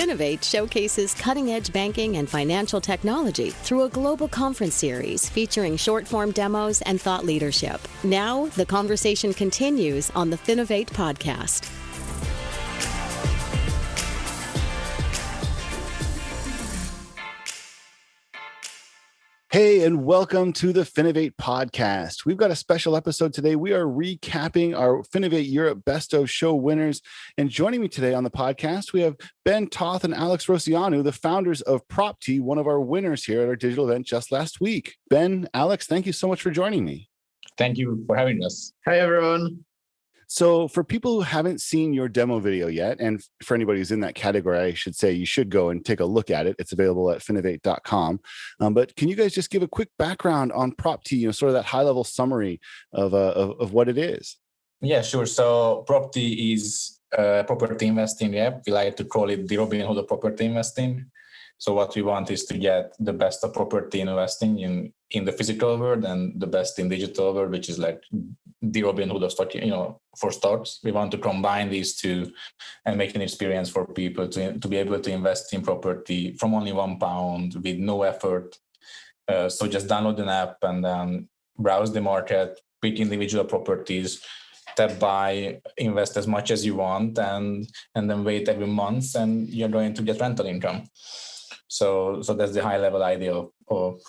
Finovate showcases cutting-edge banking and financial technology through a global conference series featuring short-form demos and thought leadership. Now, the conversation continues on the Finovate podcast. Hey, and welcome to the Finovate podcast. We've got a special episode today. We are recapping our Finovate Europe Best of Show winners. And joining me today on the podcast, we have Ben Toth and Alex Rosianu, the founders of Propti, one of our winners here at our digital event just last week. Ben, Alex, thank you so much for joining me. Thank you for having us. Hi, everyone. So for people who haven't seen your demo video yet, and for anybody who's in that category, I should say you should go and take a look at it. It's available at finovate.com. But can you guys just give a quick background on Propti, sort of that high-level summary of what it is? Yeah, sure. So Propti is property investing app. We like to call it the Robin Hood of property investing. So what we want is to get the best of property investing in the physical world and the best in digital world, which is like the Robin Hood of stock, for stocks. We want to combine these two and make an experience for people to be able to invest in property from only £1 with no effort. So just download an app and then browse the market, pick individual properties, tap buy, invest as much as you want, and then wait every month, and you're going to get rental income. So that's the high level idea of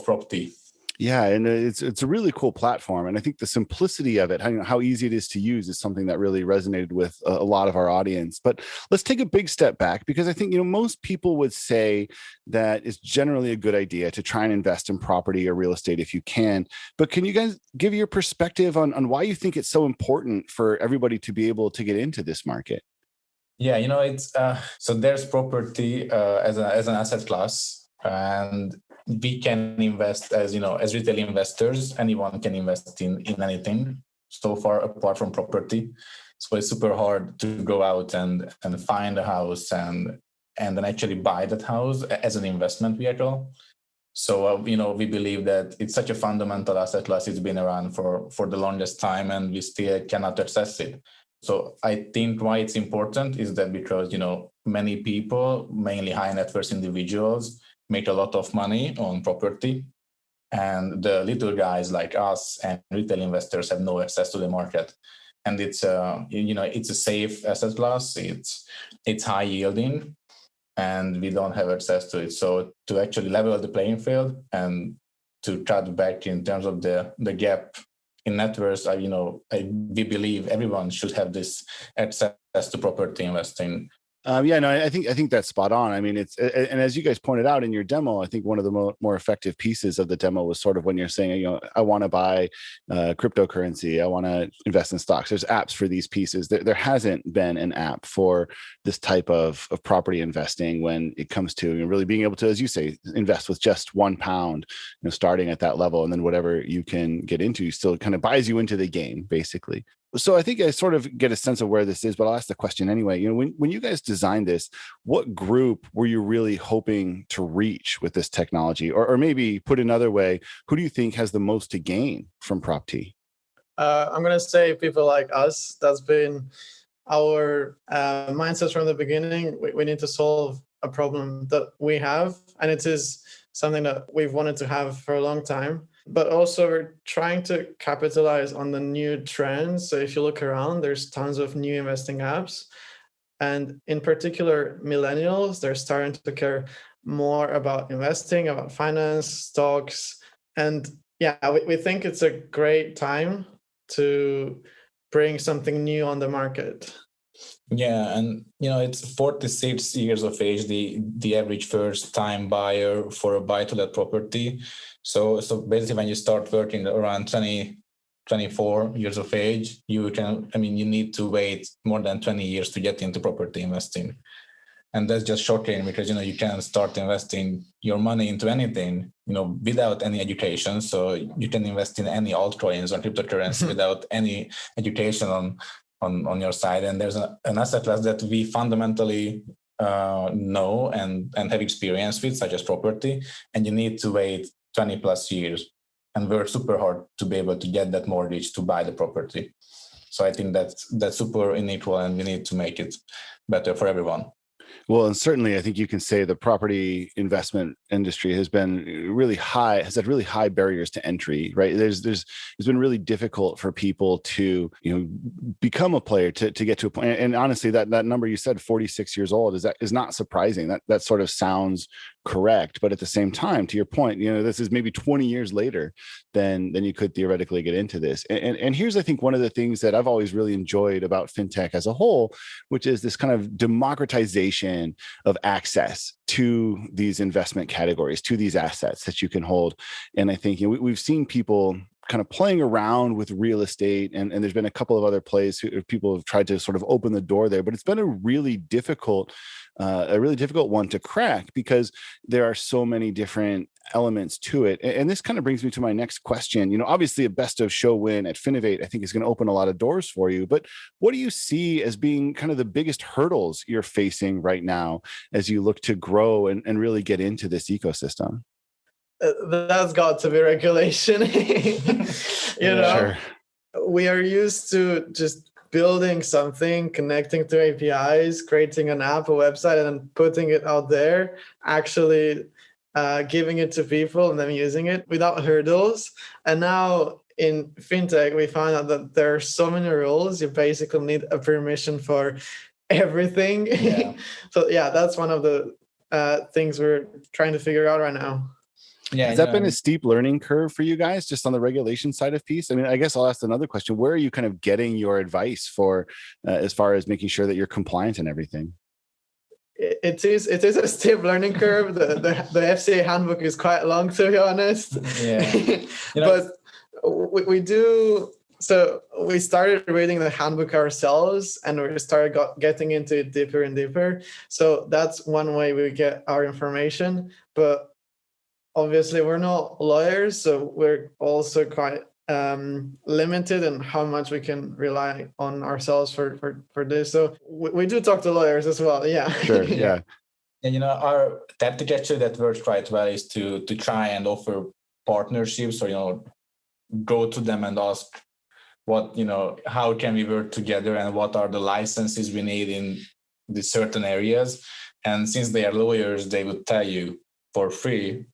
Propti. Yeah, and it's a really cool platform, and I think the simplicity of it, how easy it is to use, is something that really resonated with a lot of our audience. But let's take a big step back, because I think most people would say that it's generally a good idea to try and invest in property or real estate if you can. But can you guys give your perspective on why you think it's so important for everybody to be able to get into this market? Yeah, it's so there's property as an asset class, and we can invest as retail investors. Anyone can invest in anything so far apart from property. So it's super hard to go out and find a house and then actually buy that house as an investment vehicle. So we believe that it's such a fundamental asset class. It's been around for the longest time, and we still cannot access it. So I think why it's important is that because, many people, mainly high net worth individuals, make a lot of money on property, and the little guys like us and retail investors have no access to the market. And it's it's a safe asset class. It's high yielding, and we don't have access to it. So to actually level the playing field and to cut back in terms of the gap in net worth, we believe everyone should have this access to property investing. I think that's spot on. I mean, and as you guys pointed out in your demo, I think one of the more effective pieces of the demo was sort of when you're saying, I want to buy cryptocurrency, I want to invest in stocks. There's apps for these pieces. There hasn't been an app for this type of property investing when it comes to really being able to, as you say, invest with just £1, starting at that level, and then whatever you can get into still kind of buys you into the game, basically. So I think I sort of get a sense of where this is, but I'll ask the question anyway. When you guys designed this, what group were you really hoping to reach with this technology? Or maybe put another way, who do you think has the most to gain from Propti? I'm going to say people like us. That's been our mindset from the beginning. We need to solve a problem that we have, and it is something that we've wanted to have for a long time. But also we're trying to capitalize on the new trends. So if you look around, there's tons of new investing apps. And in particular, millennials, they're starting to care more about investing, about finance, stocks. And yeah, we think it's a great time to bring something new on the market. Yeah, and it's 46 years of age, the average first-time buyer for a buy-to-let property. So basically, when you start working around 24 years of age, you need to wait more than 20 years to get into property investing. And that's just shocking because, you can start investing your money into anything, without any education. So you can invest in any altcoins or cryptocurrency without any education on your side. And there's an asset class that we fundamentally know and have experience with, such as property, and you need to wait 20 plus years and work super hard to be able to get that mortgage to buy the property. So I think that's super unequal, and we need to make it better for everyone. Well, and certainly I think you can say the property investment industry has been has had really high barriers to entry, right? It's been really difficult for people to, become a player, to get to a point. And honestly, that number you said, 46 years old, is not surprising. That sort of sounds correct. But at the same time, to your point, this is maybe 20 years later than you could theoretically get into this. And here's, I think, one of the things that I've always really enjoyed about fintech as a whole, which is this kind of democratization of access to these investment categories, to these assets that you can hold. And I think we've seen people kind of playing around with real estate, and there's been a couple of other plays people have tried to sort of open the door there, but it's been a really difficult one to crack because there are so many different elements to it. And this kind of brings me to my next question. Obviously a best of show win at Finovate, I think, is going to open a lot of doors for you, but what do you see as being kind of the biggest hurdles you're facing right now as you look to grow and really get into this ecosystem? That's got to be regulation. Sure. We are used to just building something, connecting to APIs, creating an app, a website, and then putting it out there, actually giving it to people and then using it without hurdles. And now in fintech, we found out that there are so many rules. You basically need a permission for everything. Yeah. So that's one of the things we're trying to figure out right now. Yeah, has that been a steep learning curve for you guys, just on the regulation side of piece? I mean, I guess I'll ask another question. Where are you kind of getting your advice for as far as making sure that you're compliant and everything? It is a steep learning curve. The FCA handbook is quite long, to be honest. Yeah. But we do. So we started reading the handbook ourselves, and we started getting into it deeper and deeper. So that's one way we get our information. But obviously, we're not lawyers, so we're also quite limited in how much we can rely on ourselves for this. So we do talk to lawyers as well. Yeah. Sure. Yeah. And our tactic actually that works quite well is to try and offer partnerships, or go to them and ask what how can we work together and what are the licenses we need in the certain areas. And since they are lawyers, they would tell you for free,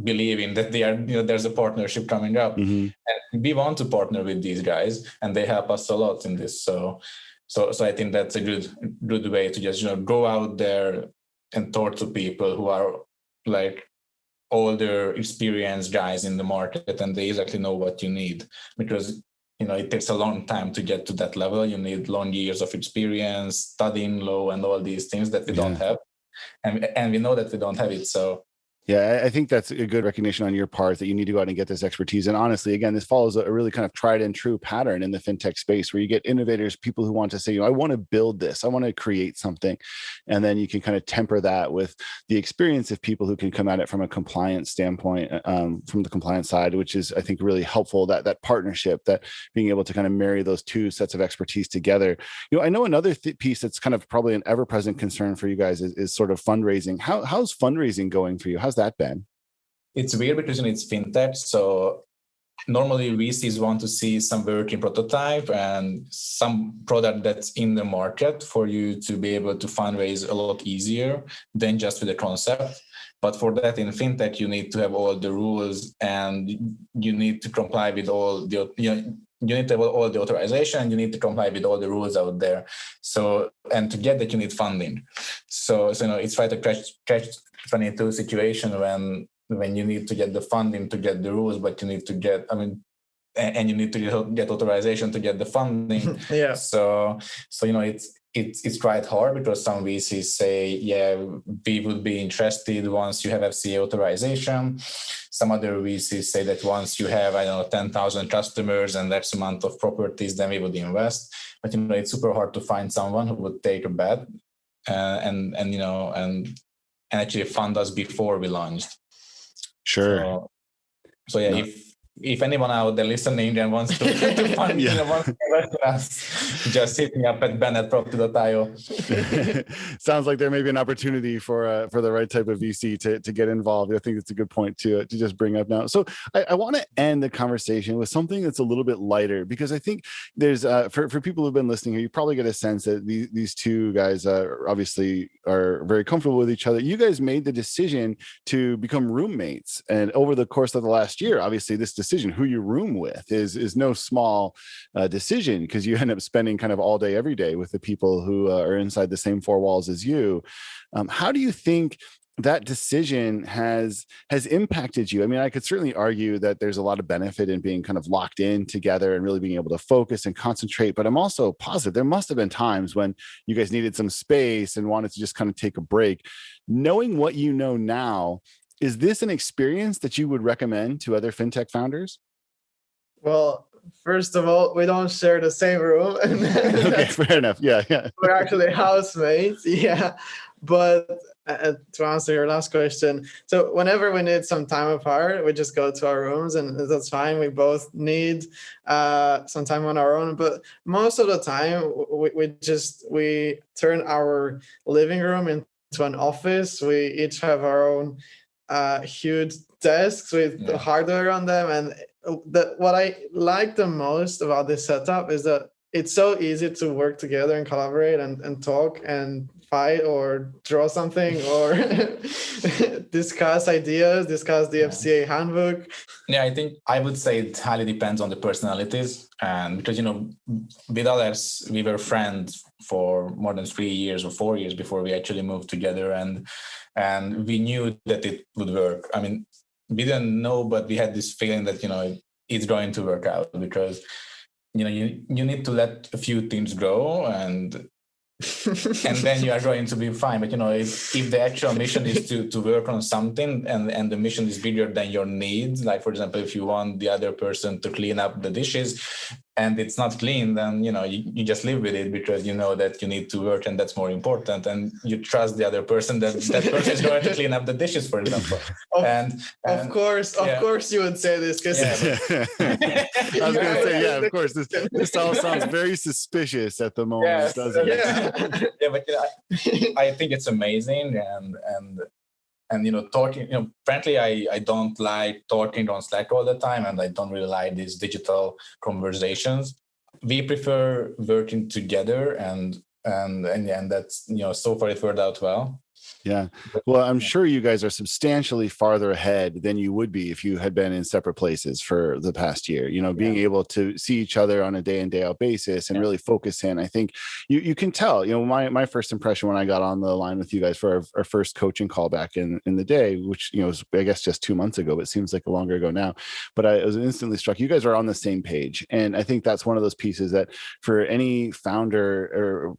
believing that they are, there's a partnership coming up. Mm-hmm. And we want to partner with these guys, and they help us a lot in this. So I think that's a good way to just, go out there and talk to people who are like older, experienced guys in the market, and they exactly know what you need, because it takes a long time to get to that level. You need long years of experience, studying law and all these things that we don't have. And we know that we don't have it. So yeah, I think that's a good recognition on your part that you need to go out and get this expertise. And honestly, again, this follows a really kind of tried and true pattern in the fintech space where you get innovators, people who want to say, I want to build this, I want to create something. And then you can kind of temper that with the experience of people who can come at it from a compliance standpoint, from the compliance side, which is, I think, really helpful, that partnership, that being able to kind of marry those two sets of expertise together. I know another piece that's kind of probably an ever-present concern for you guys is sort of fundraising. How's fundraising going for you? How's that been? It's weird because it's fintech. So normally VCs want to see some working prototype and some product that's in the market for you to be able to fundraise a lot easier than just with the concept. But for that, in fintech, you need to have all the rules, and you need to comply with all the, you need to have all the authorization, you need to comply with all the rules out there. So, and to get that, you need funding. So it's like a catch-22 situation when you need to get the funding to get the rules, but you need to get, and you need to get authorization to get the funding. Yeah. So it's quite hard, because some VCs say, we would be interested once you have FCA authorization. Some other VCs say that once you have, 10,000 customers and X amount of properties, then we would invest. But, it's super hard to find someone who would take a bet and actually fund us before we launched. Sure. So if if anyone out there listening and wants to fund, wants to invest in us, just hit me up at ben@property.io. Sounds like there may be an opportunity for the right type of VC to get involved. I think it's a good point to just bring up now. So I want to end the conversation with something that's a little bit lighter, because I think there's for people who've been listening here, you probably get a sense that these two guys obviously are very comfortable with each other. You guys made the decision to become roommates, and over the course of the last year, obviously this decision, who you room with, is no small decision, because you end up spending kind of all day, every day with the people who are inside the same four walls as you. How do you think that decision has impacted you? I mean, I could certainly argue that there's a lot of benefit in being kind of locked in together and really being able to focus and concentrate, but I'm also positive there must have been times when you guys needed some space and wanted to just kind of take a break. Knowing what you know now, is this an experience that you would recommend to other fintech founders? Well, first of all, we don't share the same room. Okay, fair enough. Yeah. We're actually housemates. Yeah. But to answer your last question, so whenever we need some time apart, we just go to our rooms, and that's fine. We both need some time on our own. But most of the time, we turn our living room into an office. We each have our own huge desks with the hardware on them. And what I like the most about this setup is that it's so easy to work together and collaborate and talk and fight or draw something or discuss ideas, discuss the FCA handbook. Yeah, I think I would say it highly depends on the personalities. And because, with others, we were friends for more than 3 years or 4 years before we actually moved together. And we knew that it would work. I mean, we didn't know, but we had this feeling that, it's going to work out, because, you need to let a few teams grow and then you are going to be fine. But if the actual mission is to work on something and the mission is bigger than your needs, like for example, if you want the other person to clean up the dishes and it's not clean, then you just live with it, because you know that you need to work and that's more important, and you trust the other person that person is going to clean up the dishes, for example. Of course you would say this, because I was going to say, of course, this all sounds very suspicious at the moment, doesn't it? Yeah, but I think it's amazing, and talking. Frankly, I don't like talking on Slack all the time, and I don't really like these digital conversations. We prefer working together, and that's so far it worked out well. Yeah. Well, I'm sure you guys are substantially farther ahead than you would be if you had been in separate places for the past year. Being able to see each other on a day in, day out basis and really focus in. I think you can tell, my first impression when I got on the line with you guys for our first coaching call back in the day, which, was, I guess, just 2 months ago, but it seems like a longer ago now. But I was instantly struck. You guys are on the same page. And I think that's one of those pieces that for any founder or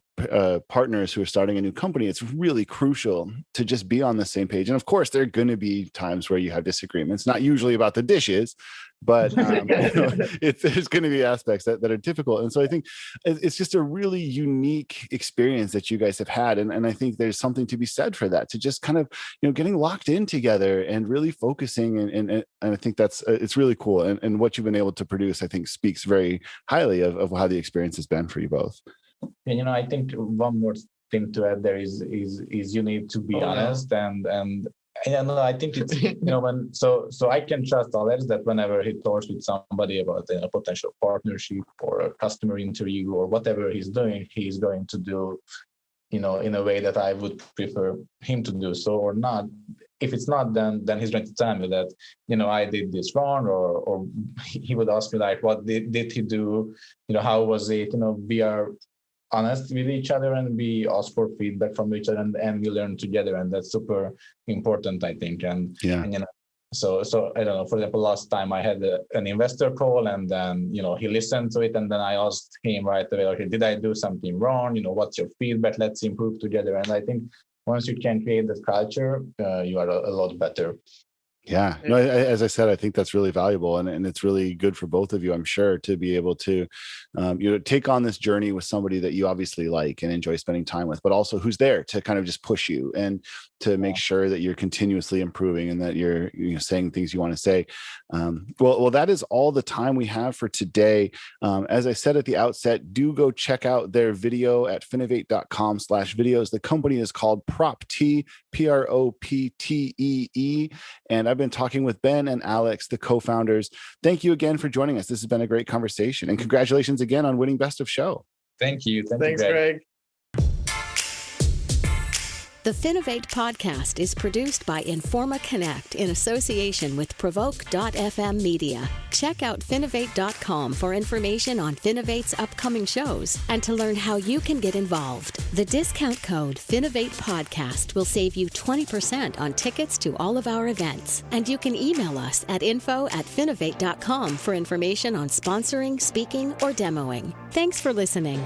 partners who are starting a new company, it's really crucial to just be on the same page. And of course, there are going to be times where you have disagreements, not usually about the dishes, but there's going to be aspects that are difficult. And so I think it's just a really unique experience that you guys have had. And I think there's something to be said for that, to just kind of, getting locked in together and really focusing. And I think it's really cool. And what you've been able to produce, I think, speaks very highly of how the experience has been for you both. And I think one more thing to add there is you need to be honest, and I think it's so I can trust Alex that whenever he talks with somebody about a potential partnership or a customer interview or whatever he's doing, he's going to do in a way that I would prefer him to do so, or not. If it's not, then he's going to tell me that I did this wrong, or he would ask me like, what did he do, how was it. We are honest with each other, and we ask for feedback from each other, and we learn together, and that's super important, I think. And so I don't know, for example, last time I had an investor call, and then he listened to it, and then I asked him right away, okay, did I do something wrong? What's your feedback? Let's improve together. And I think once you can create that culture, you are a lot better. Yeah, no, as I said, I think that's really valuable, and it's really good for both of you, I'm sure, to be able to, take on this journey with somebody that you obviously like and enjoy spending time with, but also who's there to kind of just push you and to make sure that you're continuously improving and that you're saying things you want to say. Well, that is all the time we have for today. As I said at the outset, do go check out their video at finovate.com/videos. The company is called PropTee, PROPTEE, and I've been talking with Ben and Alex, the co-founders. Thank you again for joining us. This has been a great conversation, and congratulations again on winning Best of Show. Thank you. Thanks, Greg. The Finovate podcast is produced by Informa Connect in association with Provoke.fm Media. Check out Finovate.com for information on Finovate's upcoming shows and to learn how you can get involved. The discount code Finovate Podcast will save you 20% on tickets to all of our events. And you can email us at info@finovate.com for information on sponsoring, speaking, or demoing. Thanks for listening.